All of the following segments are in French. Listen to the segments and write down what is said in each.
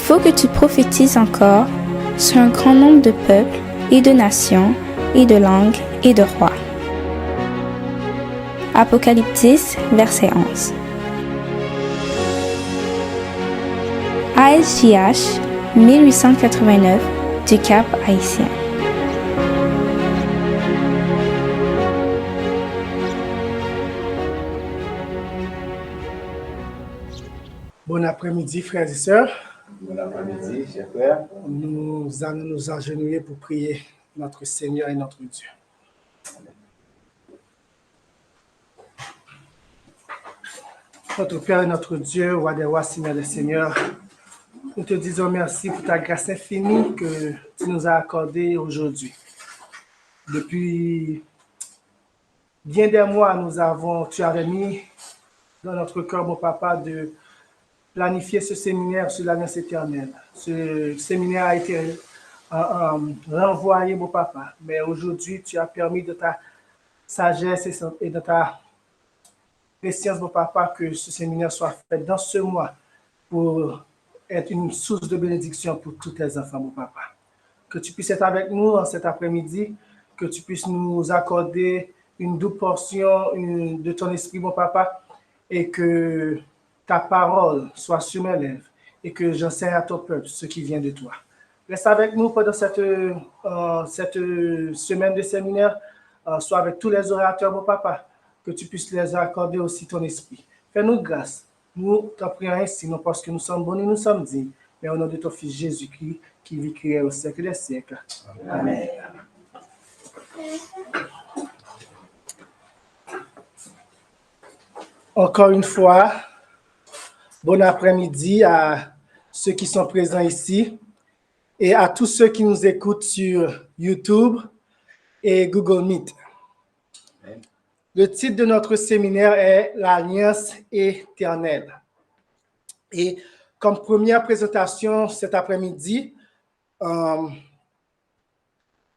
faut que tu prophétises encore sur un grand nombre de peuples et de nations et de langues et de rois. Apocalypse 10, verset 11. ASJH 1889 du Cap Haïtien. Bon après-midi, frères et sœurs. Bon après-midi, chers frères. Nous allons nous agenouiller pour prier notre Seigneur et notre Dieu. Notre Père et notre Dieu, roi des rois, Seigneur des seigneurs, nous te disons merci pour ta grâce infinie que tu nous as accordée aujourd'hui. Depuis bien des mois, tu avais mis dans notre cœur, mon papa, de planifier ce séminaire sur l'Alliance éternelle. Ce séminaire a été renvoyé, mon papa, mais aujourd'hui, tu as permis de ta sagesse et de ta préscience, mon papa, que ce séminaire soit fait dans ce mois pour être une source de bénédiction pour tous tes enfants, mon papa. Que tu puisses être avec nous en cet après-midi, que tu puisses nous accorder une double portion de ton esprit, mon papa, et que ta parole soit sur mes lèvres et que j'enseigne à ton peuple ce qui vient de toi. Reste avec nous pendant cette semaine de séminaire, soit avec tous les orateurs, mon papa, que tu puisses les accorder aussi ton esprit. Fais-nous grâce. Nous t'en prions ainsi, non parce que nous sommes bons et nous sommes dignes, mais au nom de ton Fils Jésus-Christ, qui vit créé au siècle des siècles. Amen. Encore une fois, bon après-midi à ceux qui sont présents ici et à tous ceux qui nous écoutent sur YouTube et Google Meet. Le titre de notre séminaire est l'Alliance éternelle. Et comme première présentation cet après-midi,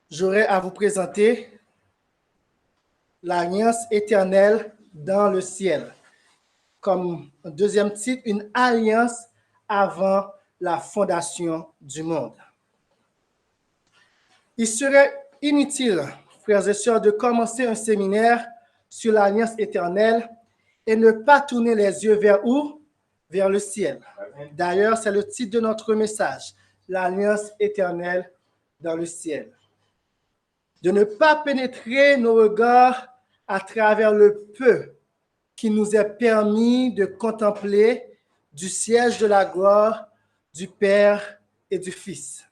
j'aurai à vous présenter l'Alliance éternelle dans le ciel. Comme deuxième titre, une alliance avant la fondation du monde. Il serait inutile, frères et sœurs, de commencer un séminaire sur l'alliance éternelle et ne pas tourner les yeux vers où? Vers le ciel. D'ailleurs, c'est le titre de notre message, l'alliance éternelle dans le ciel. De ne pas pénétrer nos regards à travers le peu qui nous est permis de contempler du siège de la gloire du Père et du Fils.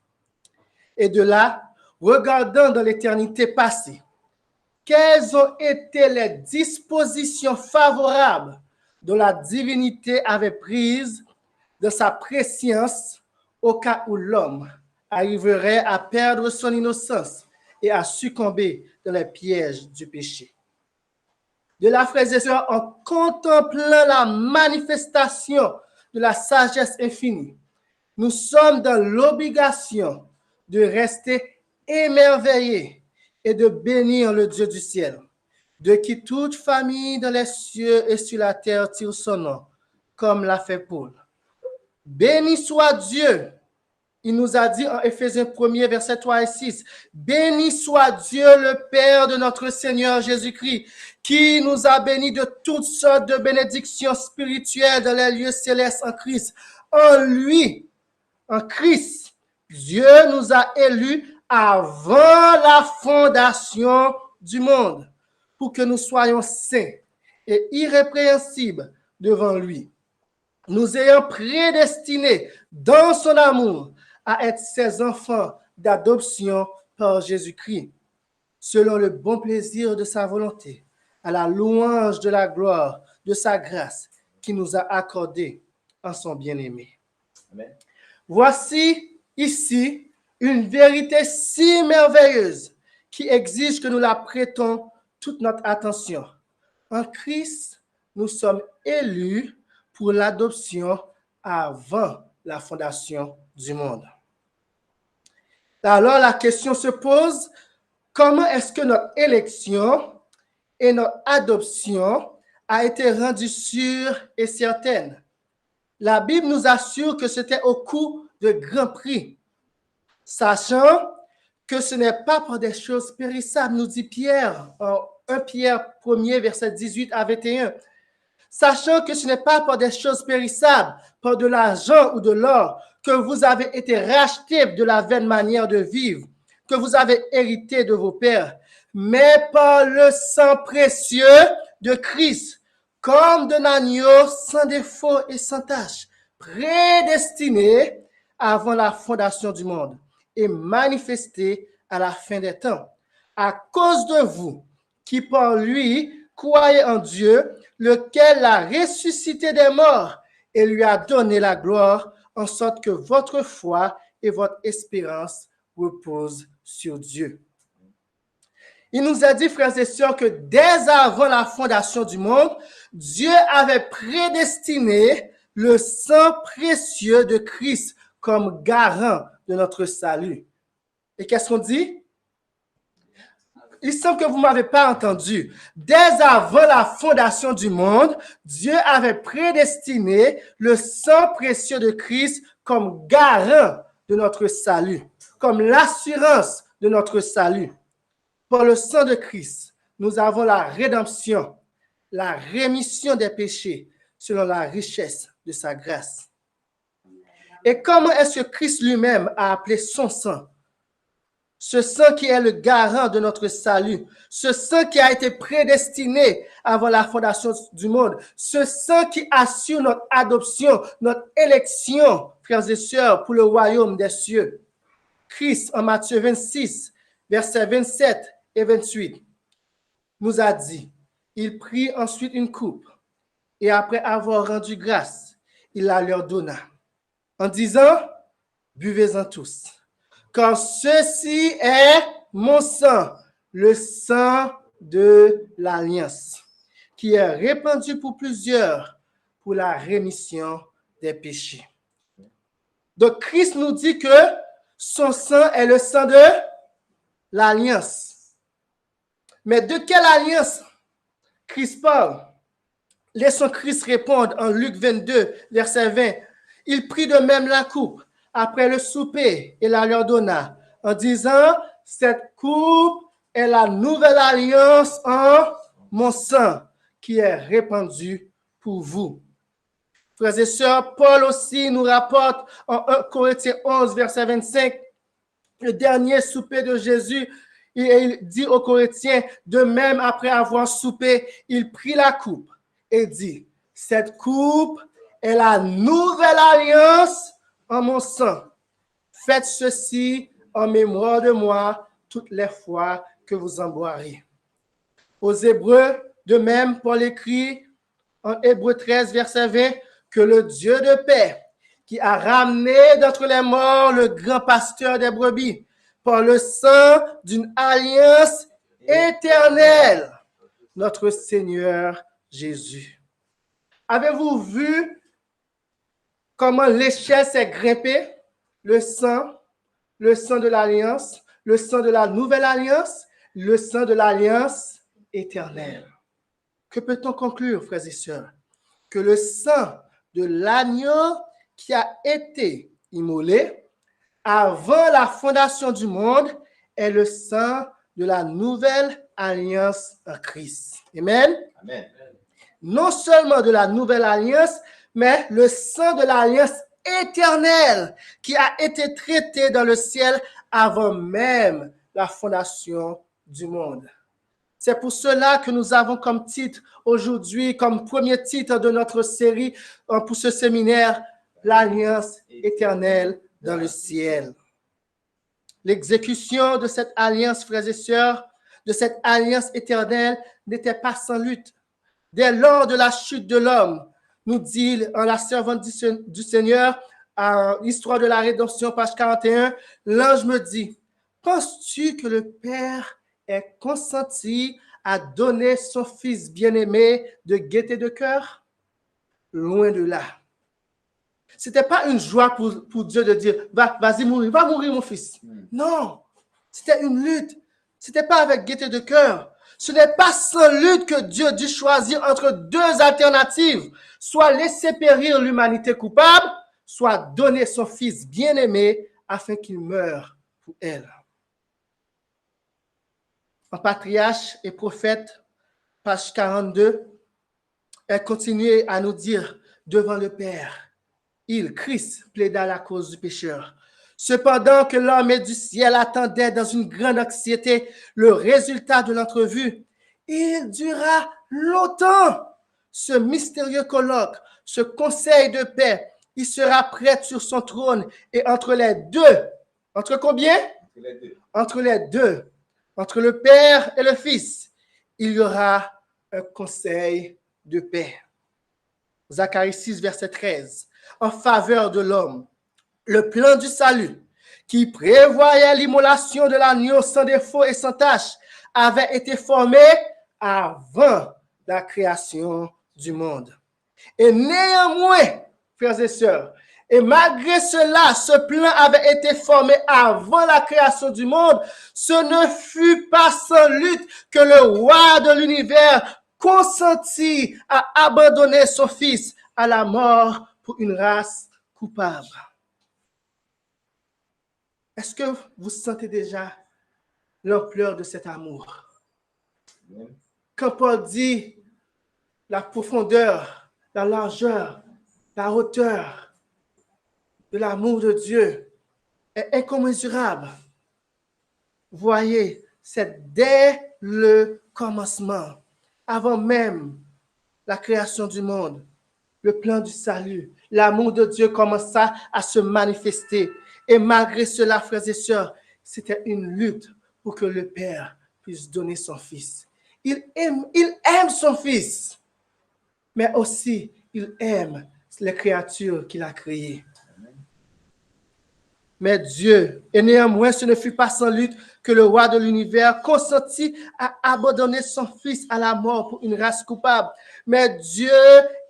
Et de là, regardant dans l'éternité passée, quelles ont été les dispositions favorables dont la divinité avait prise de sa préscience au cas où l'homme arriverait à perdre son innocence et à succomber dans les pièges du péché. De là, frères et sœurs, en contemplant la manifestation de la sagesse infinie, nous sommes dans l'obligation de rester émerveillés et de bénir le Dieu du ciel, de qui toute famille dans les cieux et sur la terre tire son nom, comme l'a fait Paul. Béni soit Dieu. Il nous a dit en Éphésiens 1, versets 3 et 6, « Béni soit Dieu le Père de notre Seigneur Jésus-Christ, qui nous a bénis de toutes sortes de bénédictions spirituelles dans les lieux célestes en Christ. En lui, en Christ, Dieu nous a élus avant la fondation du monde, pour que nous soyons saints et irrépréhensibles devant lui, nous ayant prédestinés dans son amour à être ses enfants d'adoption par Jésus-Christ, selon le bon plaisir de sa volonté, à la louange de la gloire de sa grâce qui nous a accordé en son bien-aimé. Amen. Voici ici une vérité si merveilleuse qui exige que nous la prêtons toute notre attention. En Christ, nous sommes élus pour l'adoption avant la fondation du monde. Alors la question se pose, comment est-ce que notre élection et notre adoption a été rendue sûre et certaine? La Bible nous assure que c'était au cours de grand prix, sachant que ce n'est pas par des choses périssables, nous dit Pierre, en 1 Pierre 1er, verset 18 à 21. Sachant que ce n'est pas par des choses périssables, par de l'argent ou de l'or, que vous avez été rachetés de la vaine manière de vivre, que vous avez hérité de vos pères, mais par le sang précieux de Christ, comme d'un agneau sans défaut et sans tache, prédestiné avant la fondation du monde et manifesté à la fin des temps. À cause de vous, qui par lui croyez en Dieu, lequel l'a ressuscité des morts et lui a donné la gloire, en sorte que votre foi et votre espérance reposent sur Dieu. Il nous a dit, frères et sœurs, que dès avant la fondation du monde, Dieu avait prédestiné le sang précieux de Christ comme garant de notre salut. Et qu'est-ce qu'on dit? Il semble que vous ne m'avez pas entendu. Dès avant la fondation du monde, Dieu avait prédestiné le sang précieux de Christ comme garant de notre salut, comme l'assurance de notre salut. Par le sang de Christ, nous avons la rédemption, la rémission des péchés selon la richesse de sa grâce. Et comment est-ce que Christ lui-même a appelé son sang? Ce sang qui est le garant de notre salut, ce sang qui a été prédestiné avant la fondation du monde, ce sang qui assure notre adoption, notre élection, frères et sœurs, pour le royaume des cieux. Christ, en Matthieu 26, versets 27 et 28, nous a dit, il prit ensuite une coupe et après avoir rendu grâce, il la leur donna en disant, buvez-en tous. Car ceci est mon sang, le sang de l'alliance, qui est répandu pour plusieurs pour la rémission des péchés. Donc, Christ nous dit que son sang est le sang de l'alliance. Mais de quelle alliance Christ parle? Laissons Christ répondre en Luc 22, verset 20. Il prit de même la coupe après le souper et la leur donna, en disant, cette coupe est la nouvelle alliance en mon sang, qui est répandu pour vous. Frères et sœurs, Paul aussi nous rapporte en 1 Corinthiens 11, verset 25, le dernier souper de Jésus, et il dit aux Corinthiens, de même après avoir soupé, il prit la coupe et dit, cette coupe est la nouvelle alliance en mon sang. Faites ceci en mémoire de moi toutes les fois que vous en boirez. Aux Hébreux, de même, Paul écrit en Hébreux 13, verset 20, que le Dieu de paix, qui a ramené d'entre les morts le grand pasteur des brebis, par le sang d'une alliance éternelle, notre Seigneur Jésus. Avez-vous vu comment l'échelle s'est grimpée? Le sang de l'alliance, le sang de la nouvelle alliance, le sang de l'alliance éternelle. Que peut-on conclure, frères et sœurs? Que le sang de l'agneau qui a été immolé avant la fondation du monde est le sang de la nouvelle alliance en Christ. Amen. Amen. Non seulement de la nouvelle alliance, mais le sang de l'alliance éternelle qui a été traité dans le ciel avant même la fondation du monde. C'est pour cela que nous avons comme titre aujourd'hui, comme premier titre de notre série pour ce séminaire, l'alliance éternelle dans le ciel. L'exécution de cette alliance, frères et sœurs, de cette alliance éternelle n'était pas sans lutte. Dès lors de la chute de l'homme, nous dit en la servante du Seigneur, à l'histoire de la rédemption, page 41, l'ange me dit, penses-tu que le Père ait consenti à donner son fils bien-aimé de gaieté de cœur? Loin de là. Ce n'était pas une joie pour Dieu de dire, vas-y mourir, va mourir mon fils. Non, c'était une lutte. Ce n'était pas avec gaieté de cœur. Ce n'est pas sans lutte que Dieu dut choisir entre deux alternatives, soit laisser périr l'humanité coupable, soit donné son Fils bien-aimé afin qu'il meure pour elle. En Patriarche et Prophète, page 42, elle continue à nous dire devant le Père, il, Christ, plaida la cause du pécheur. Cependant que l'armée du ciel attendait dans une grande anxiété le résultat de l'entrevue, il dura longtemps. Ce mystérieux colloque, ce conseil de paix, il sera prêt sur son trône et entre les deux, entre combien? Entre les deux, entre le Père et le Fils, il y aura un conseil de paix. Zacharie 6, verset 13. En faveur de l'homme, le plan du salut, qui prévoyait l'immolation de l'agneau sans défaut et sans tache, avait été formé avant la création du monde. Et néanmoins, frères et sœurs, et malgré cela, ce plan avait été formé avant la création du monde. Ce ne fut pas sans lutte que le roi de l'univers consentit à abandonner son Fils à la mort pour une race coupable. Est-ce que vous sentez déjà l'ampleur de cet amour? Quand Paul dit la profondeur, la largeur, la hauteur de l'amour de Dieu est incommensurable. Voyez, c'est dès le commencement, avant même la création du monde, le plan du salut, l'amour de Dieu commença à se manifester. Et malgré cela, frères et sœurs, c'était une lutte pour que le Père puisse donner son Fils. Il aime son Fils, mais aussi il aime les créatures qu'il a créées. Mais Dieu, et néanmoins ce ne fut pas sans lutte que le roi de l'univers consentit à abandonner son Fils à la mort pour une race coupable. Mais Dieu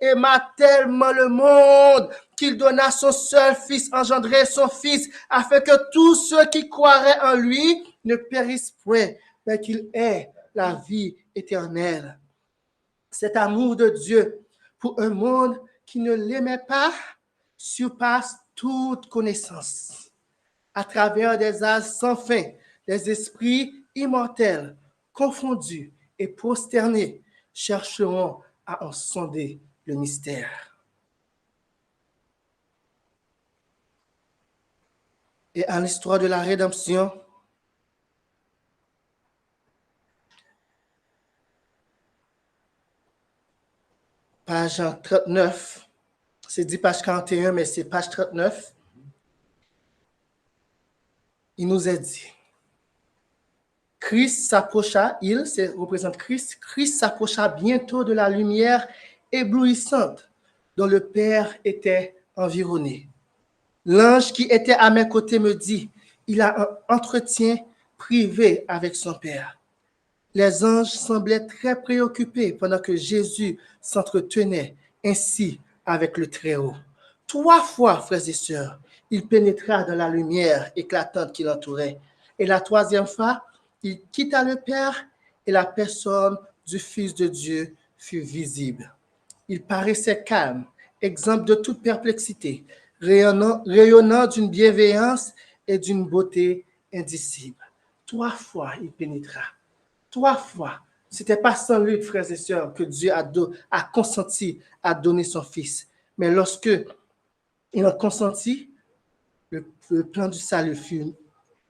aima tellement le monde qu'il donna son seul Fils engendré, son Fils, afin que tous ceux qui croiraient en lui ne périssent point, mais qu'ils aient la vie éternelle. Cet amour de Dieu pour un monde qui ne l'aimait pas surpasse toute connaissance. À travers des âges sans fin, des esprits immortels, confondus et prosternés, chercheront à en sonder le mystère. Et à l'histoire de la rédemption, page 39, c'est dit page 41, mais c'est page 39. Il nous est dit, Christ s'approcha, représente Christ, Christ s'approcha bientôt de la lumière éblouissante dont le Père était environné. L'ange qui était à mes côtés me dit, il a un entretien privé avec son Père. Les anges semblaient très préoccupés pendant que Jésus s'entretenait ainsi avec le Très-Haut. 3 fois, frères et sœurs, il pénétra dans la lumière éclatante qui l'entourait. Et la 3e fois, il quitta le Père et la personne du Fils de Dieu fut visible. Il paraissait calme, exempt de toute perplexité, rayonnant d'une bienveillance et d'une beauté indicible. 3 fois, il pénétra. 3 fois. Ce n'était pas sans lutte, frères et sœurs, que Dieu a consenti à donner son Fils. Mais lorsque il a consenti, le plan du salut fut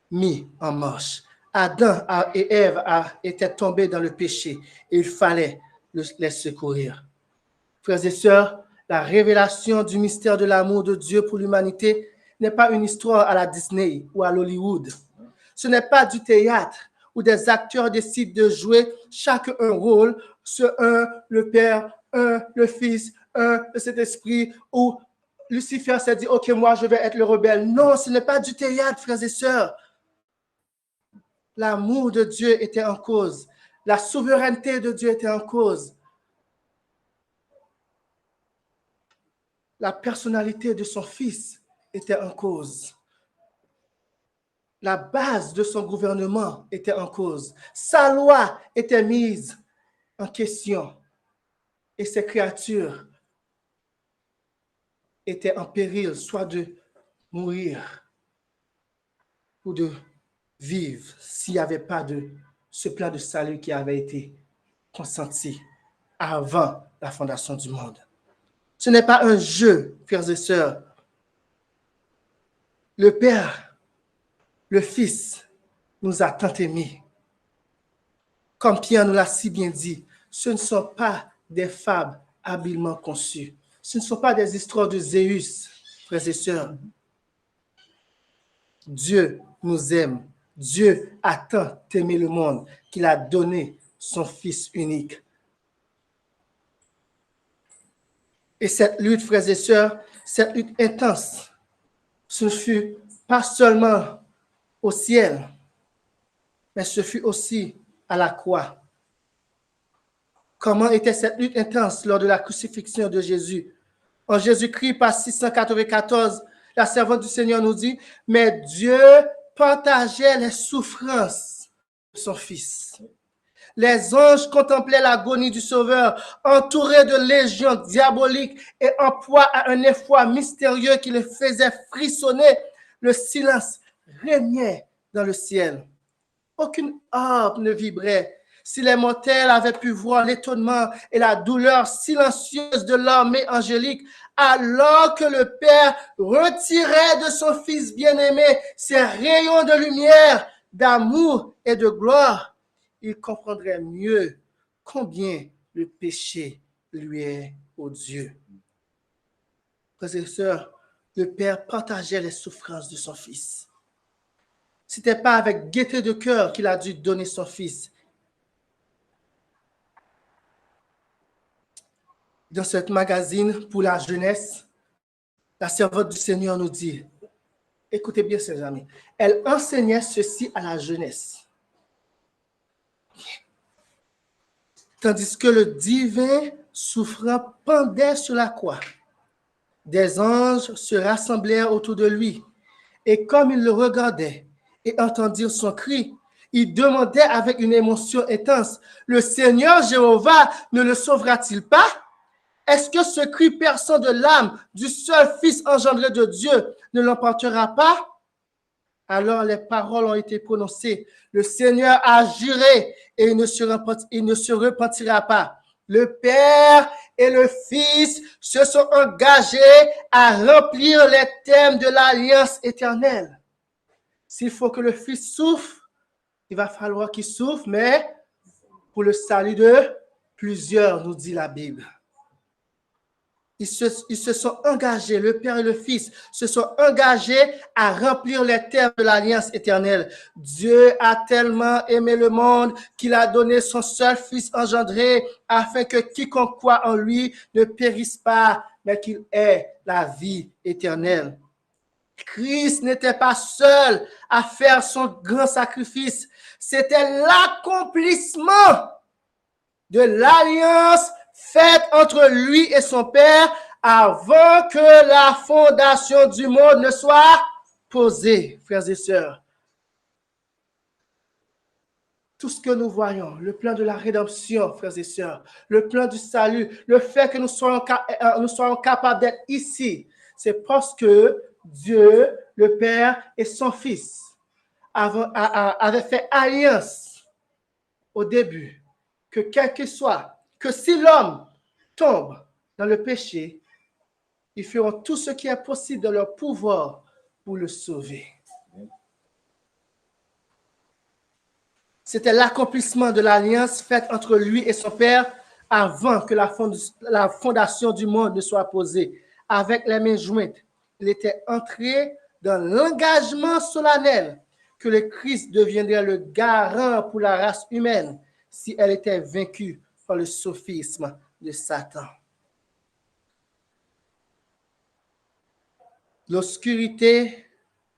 mis en marche. Adam et Ève étaient tombés dans le péché et il fallait les secourir. Frères et sœurs, la révélation du mystère de l'amour de Dieu pour l'humanité n'est pas une histoire à la Disney ou à l'Hollywood. Ce n'est pas du théâtre où des acteurs décident de jouer chacun un rôle, le Père, le Fils, le Saint-Esprit, où Lucifer s'est dit, OK, moi, je vais être le rebelle. Non, ce n'est pas du théâtre, frères et sœurs. L'amour de Dieu était en cause. La souveraineté de Dieu était en cause. La personnalité de son Fils était en cause. La base de son gouvernement était en cause. Sa loi était mise en question. Et ces créatures était en péril, soit de mourir ou de vivre, s'il n'y avait pas de ce plan de salut qui avait été consenti avant la fondation du monde. Ce n'est pas un jeu, frères et sœurs. Le Père, le Fils, nous a tant aimés. Comme Pierre nous l'a si bien dit, ce ne sont pas des fables habilement conçues. Ce ne sont pas des histoires de Zéus, frères et sœurs. Dieu nous aime. Dieu a tant aimé le monde qu'il a donné son Fils unique. Et cette lutte, frères et sœurs, cette lutte intense, ce ne fut pas seulement au ciel, mais ce fut aussi à la croix. Comment était cette lutte intense lors de la crucifixion de Jésus? En Jésus-Christ, page 694, la servante du Seigneur nous dit, « Mais Dieu partageait les souffrances de son Fils. » Les anges contemplaient l'agonie du Sauveur, entouré de légions diaboliques et en proie à un effroi mystérieux qui les faisait frissonner. Le silence régnait dans le ciel. Aucune harpe ne vibrait. Si les mortels avaient pu voir l'étonnement et la douleur silencieuse de l'armée angélique, alors que le Père retirait de son Fils bien-aimé ses rayons de lumière, d'amour et de gloire, ils comprendraient mieux combien le péché lui est odieux. Frères et sœurs, le Père partageait les souffrances de son Fils. Ce n'était pas avec gaieté de cœur qu'il a dû donner son Fils. Dans cette magazine pour la jeunesse, la servante du Seigneur nous dit, écoutez bien, chers amis, elle enseignait ceci à la jeunesse. Tandis que le divin souffrant pendait sur la croix, des anges se rassemblèrent autour de lui, et comme ils le regardaient et entendirent son cri, ils demandaient avec une émotion intense, « Le Seigneur Jéhovah ne le sauvera-t-il pas? Est-ce que ce cri perçant de l'âme du seul Fils engendré de Dieu ne l'emportera pas? » Alors les paroles ont été prononcées. Le Seigneur a juré et il ne se repentira pas. Le Père et le Fils se sont engagés à remplir les thèmes de l'alliance éternelle. S'il faut que le Fils souffre, il va falloir qu'il souffre, mais pour le salut de plusieurs, nous dit la Bible. Ils se sont engagés, le Père et le Fils se sont engagés à remplir les termes de l'alliance éternelle. Dieu a tellement aimé le monde qu'il a donné son seul Fils engendré afin que quiconque croit en lui ne périsse pas, mais qu'il ait la vie éternelle. Christ n'était pas seul à faire son grand sacrifice. C'était l'accomplissement de l'alliance faite entre lui et son Père avant que la fondation du monde ne soit posée, frères et sœurs. Tout ce que nous voyons, le plan de la rédemption, frères et sœurs, le plan du salut, le fait que nous soyons capables d'être ici, c'est parce que Dieu, le Père et son Fils avaient fait alliance au début, que quel que soit, que si l'homme tombe dans le péché, ils feront tout ce qui est possible dans leur pouvoir pour le sauver. C'était l'accomplissement de l'alliance faite entre lui et son Père avant que la fondation du monde ne soit posée. Avec les mains jointes, il était entré dans l'engagement solennel que le Christ deviendrait le garant pour la race humaine si elle était vaincue par le sophisme de Satan. L'obscurité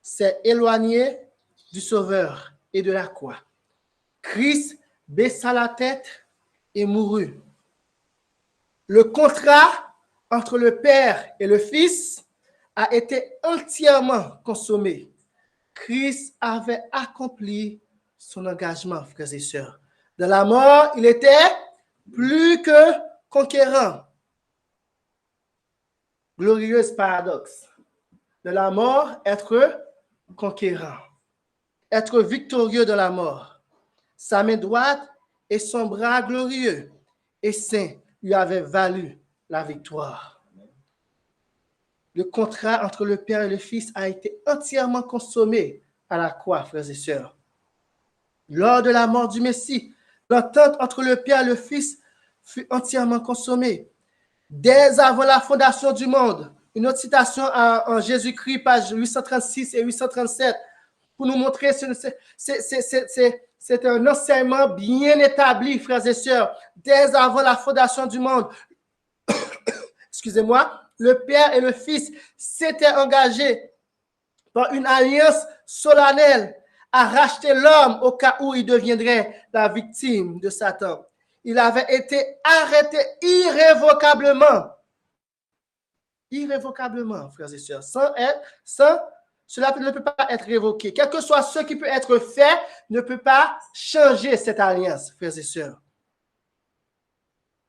s'est éloignée du Sauveur et de la croix. Christ baissa la tête et mourut. Le contrat entre le Père et le Fils a été entièrement consommé. Christ avait accompli son engagement, frères et sœurs. Dans la mort, il était plus que conquérant. glorieuse paradoxe. De la mort, être conquérant, être victorieux de la mort. Sa main droite et son bras glorieux et saint lui avaient valu la victoire. Le contrat entre le Père et le Fils a été entièrement consommé à la croix, frères et sœurs. Lors de la mort du Messie, l'entente entre le Père et le Fils fut entièrement consommée. Dès avant la fondation du monde, une autre citation en Jésus-Christ, page 836 et 837, pour nous montrer c'est un enseignement bien établi, frères et sœurs. Dès avant la fondation du monde, excusez-moi, le Père et le Fils s'étaient engagés par une alliance solennelle à racheter l'homme au cas où il deviendrait la victime de Satan. Il avait été arrêté irrévocablement. Irrévocablement, frères et sœurs. Cela ne peut pas être révoqué. Quel que soit ce qui peut être fait, ne peut pas changer cette alliance, frères et sœurs.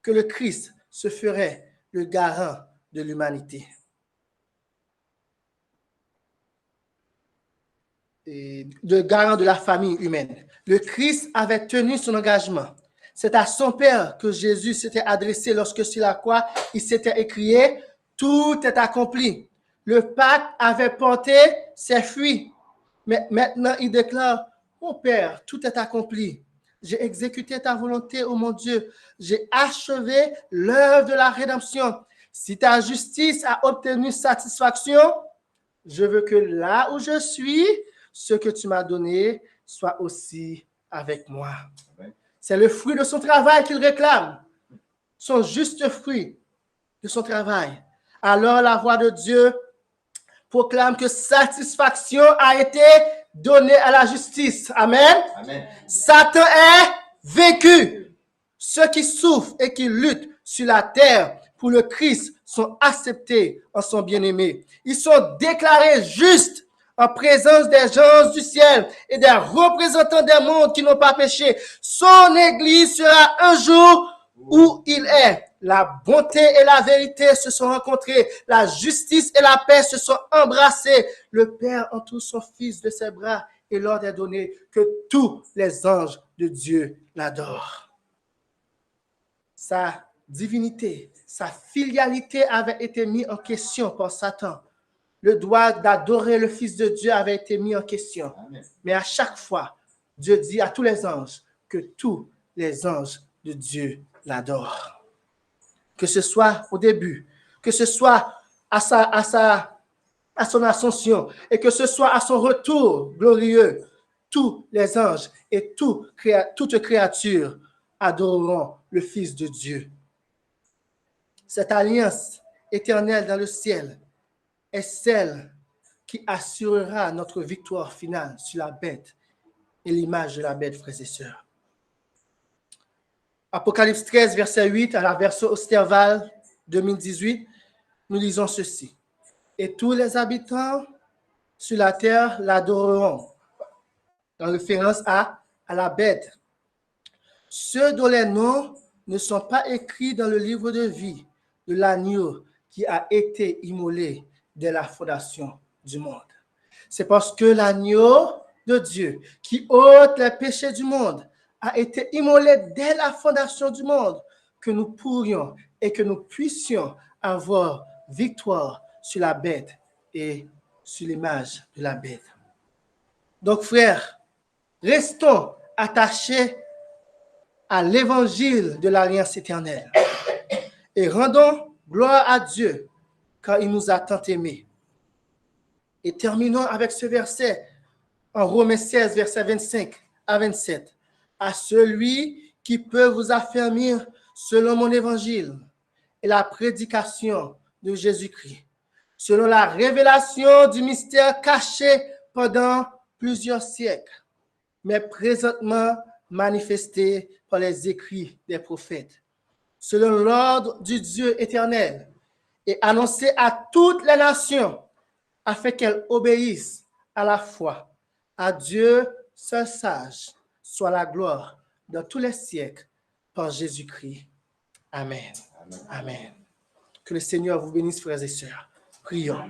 Que le Christ se ferait le garant de l'humanité. Et le garant de la famille humaine. Le Christ avait tenu son engagement. C'est à son Père que Jésus s'était adressé lorsque sur la croix, il s'était écrié « Tout est accompli ». Le pacte avait porté ses fruits. Mais maintenant, il déclare « Mon Père, tout est accompli. J'ai exécuté ta volonté, ô mon Dieu. J'ai achevé l'œuvre de la rédemption. Si ta justice a obtenu satisfaction, je veux que là où je suis, ce que tu m'as donné soit aussi avec moi. » C'est le fruit de son travail qu'il réclame, son juste fruit de son travail. Alors la voix de Dieu proclame que satisfaction a été donnée à la justice. Amen. Amen. Satan est vaincu. Ceux qui souffrent et qui luttent sur la terre pour le Christ sont acceptés en son bien-aimé. Ils sont déclarés justes en présence des gens du ciel et des représentants des mondes qui n'ont pas péché. Son Église sera un jour où il est. La bonté et la vérité se sont rencontrées. La justice et la paix se sont embrassées. Le Père entoure son Fils de ses bras et l'ordre est donné que tous les anges de Dieu l'adorent. Sa divinité, sa filialité avait été mise en question par Satan. Le droit d'adorer le Fils de Dieu avait été mis en question. Amen. Mais à chaque fois, Dieu dit à tous les anges que tous les anges de Dieu l'adorent. Que ce soit au début, que ce soit à son ascension et que ce soit à son retour glorieux, tous les anges et toute créature adoreront le Fils de Dieu. Cette alliance éternelle dans le ciel est celle qui assurera notre victoire finale sur la bête et l'image de la bête, frères et sœurs. Apocalypse 13, verset 8, à la version Osterval 2018, nous lisons ceci. Et tous les habitants sur la terre l'adoreront, en référence à la bête. Ceux dont les noms ne sont pas écrits dans le livre de vie de l'agneau qui a été immolé dès la fondation du monde. C'est parce que l'agneau de Dieu qui ôte les péchés du monde a été immolé dès la fondation du monde que nous pourrions et que nous puissions avoir victoire sur la bête et sur l'image de la bête. Donc, frères, restons attachés à l'évangile de l'alliance éternelle et rendons gloire à Dieu car il nous a tant aimés. Et terminons avec ce verset en Romains 16, verset 25 à 27. À celui qui peut vous affermir selon mon évangile et la prédication de Jésus-Christ, selon la révélation du mystère caché pendant plusieurs siècles, mais présentement manifesté par les écrits des prophètes, selon l'ordre du Dieu éternel, et annoncé à toutes les nations, afin qu'elles obéissent à la foi. À Dieu, seul sage, soit la gloire dans tous les siècles, par Jésus-Christ. Amen. Amen. Amen. Que le Seigneur vous bénisse, frères et sœurs. Prions.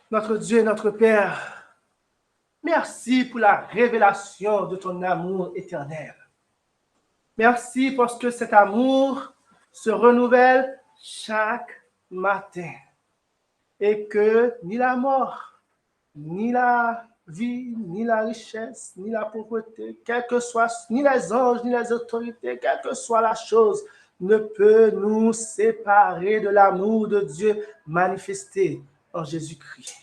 Notre Dieu et notre Père, merci pour la révélation de ton amour éternel. Merci parce que cet amour se renouvelle chaque matin et que ni la mort, ni la vie, ni la richesse, ni la pauvreté, quel que soit, ni les anges, ni les autorités, quelle que soit la chose, ne peut nous séparer de l'amour de Dieu manifesté en Jésus-Christ.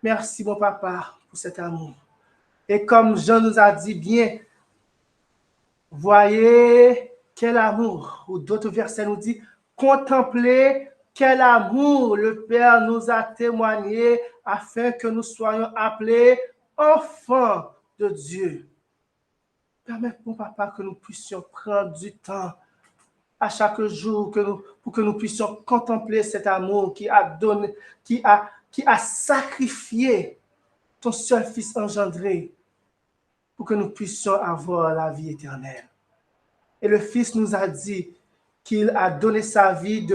Merci, mon papa, pour cet amour. Et comme Jean nous a dit bien, voyez quel amour, ou d'autres versets nous disent, contemplez quel amour le Père nous a témoigné afin que nous soyons appelés enfants de Dieu. Permets, mon papa, que nous puissions prendre du temps à chaque jour pour que nous puissions contempler cet amour qui a donné, qui a sacrifié ton seul Fils engendré pour que nous puissions avoir la vie éternelle. Et le Fils nous a dit qu'il a donné sa vie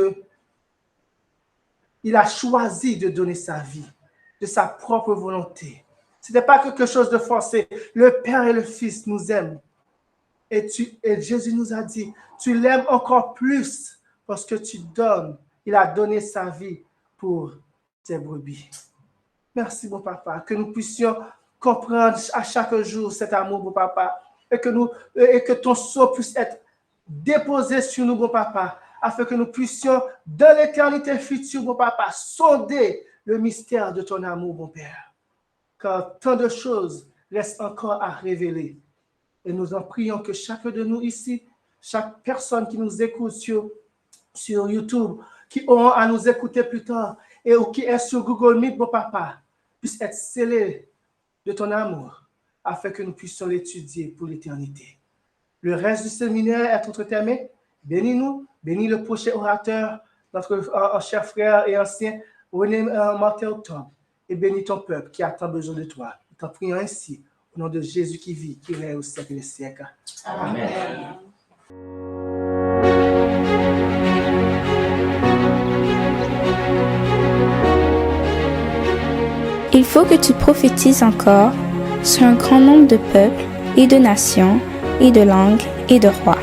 il a choisi de donner sa vie de sa propre volonté. Ce n'était pas quelque chose de forcé. Le Père et le Fils nous aiment. Et Jésus nous a dit, tu l'aimes encore plus parce que tu donnes. Il a donné sa vie pour tes brebis. Merci, mon papa, que nous puissions comprendre à chaque jour cet amour, mon papa, et que ton sceau puisse être déposé sur nous, mon papa, afin que nous puissions, dans l'éternité future, mon papa, sonder le mystère de ton amour, mon Père. Car tant de choses restent encore à révéler. Et nous en prions que chacun de nous ici, chaque personne qui nous écoute sur YouTube, qui auront à nous écouter plus tard, ou qui est sur Google Meet, mon papa, puisse être scellé de ton amour, afin que nous puissions l'étudier pour l'éternité. Le reste du séminaire est entre tes mains. Bénis-nous, bénis le prochain orateur, notre cher frère et ancien René Martin-Octobre, et bénis ton peuple qui a tant besoin de toi. Nous t'en prions ainsi, au nom de Jésus qui vit, qui règne au siècle des siècles. Amen. Il faut que tu prophétises encore sur un grand nombre de peuples et de nations et de langues et de rois.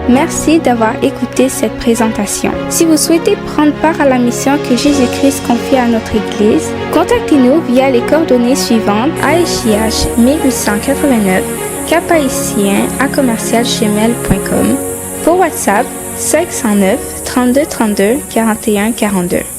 Merci d'avoir écouté cette présentation. Si vous souhaitez prendre part à la mission que Jésus-Christ confie à notre Église, contactez-nous via les coordonnées suivantes: ASJH 1889, caphaïtien@gmail.com, pour WhatsApp 509 32 32 41 42.